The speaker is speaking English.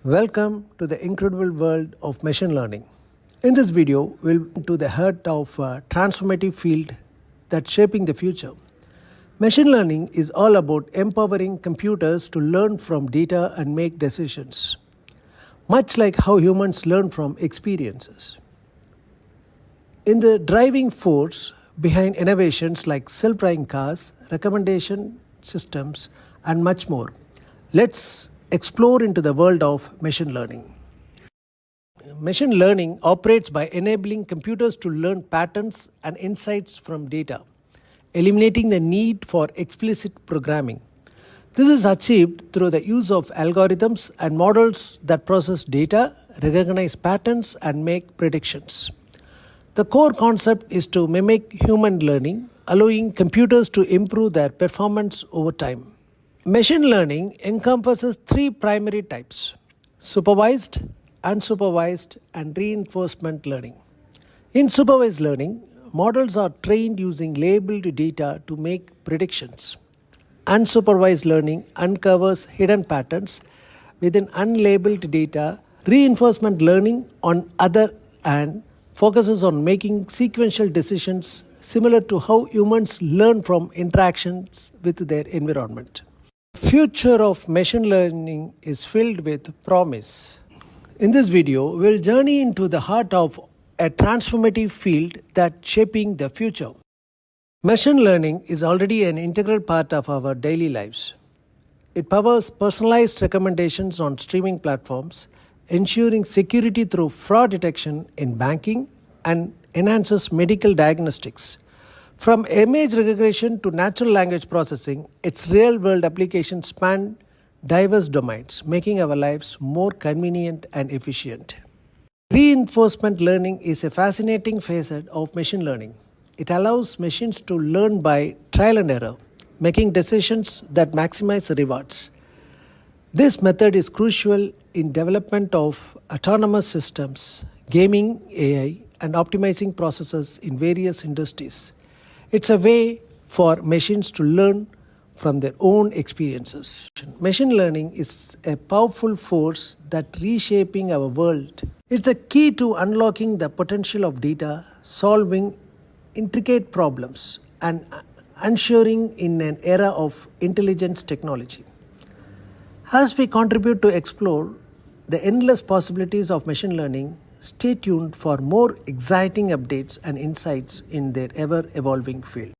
Welcome to the incredible world of machine learning. In this video, we'll go to the heart of a transformative field that's shaping the future. Machine learning is all about empowering computers to learn from data and make decisions, much like how humans learn from experiences. In the driving force behind innovations like self-driving cars, recommendation systems, and much more, let's explore into the world of machine learning. Machine learning operates by enabling computers to learn patterns and insights from data, eliminating the need for explicit programming. This is achieved through the use of algorithms and models that process data, recognize patterns, and make predictions. The core concept is to mimic human learning, allowing computers to improve their performance over time. Machine learning encompasses three primary types: supervised, unsupervised, and reinforcement learning. In supervised learning, models are trained using labeled data to make predictions. Unsupervised learning uncovers hidden patterns within unlabeled data. Reinforcement learning, on other hand, focuses on making sequential decisions similar to how humans learn from interactions with their environment. The future of machine learning is filled with promise. In this video, we'll journey into the heart of a transformative field that's shaping the future. Machine learning is already an integral part of our daily lives. It powers personalized recommendations on streaming platforms, ensuring security through fraud detection in banking, and enhances medical diagnostics. From image recognition to natural language processing, its real-world applications span diverse domains, making our lives more convenient and efficient. Reinforcement learning is a fascinating facet of machine learning. It allows machines to learn by trial and error, making decisions that maximize rewards. This method is crucial in development of autonomous systems, gaming AI, and optimizing processes in various industries. It's a way for machines to learn from their own experiences. Machine learning is a powerful force that's reshaping our world. It's a key to unlocking the potential of data, solving intricate problems, and ensuring in an era of intelligence technology. As we contribute to explore the endless possibilities of machine learning, stay tuned for more exciting updates and insights in their ever-evolving field.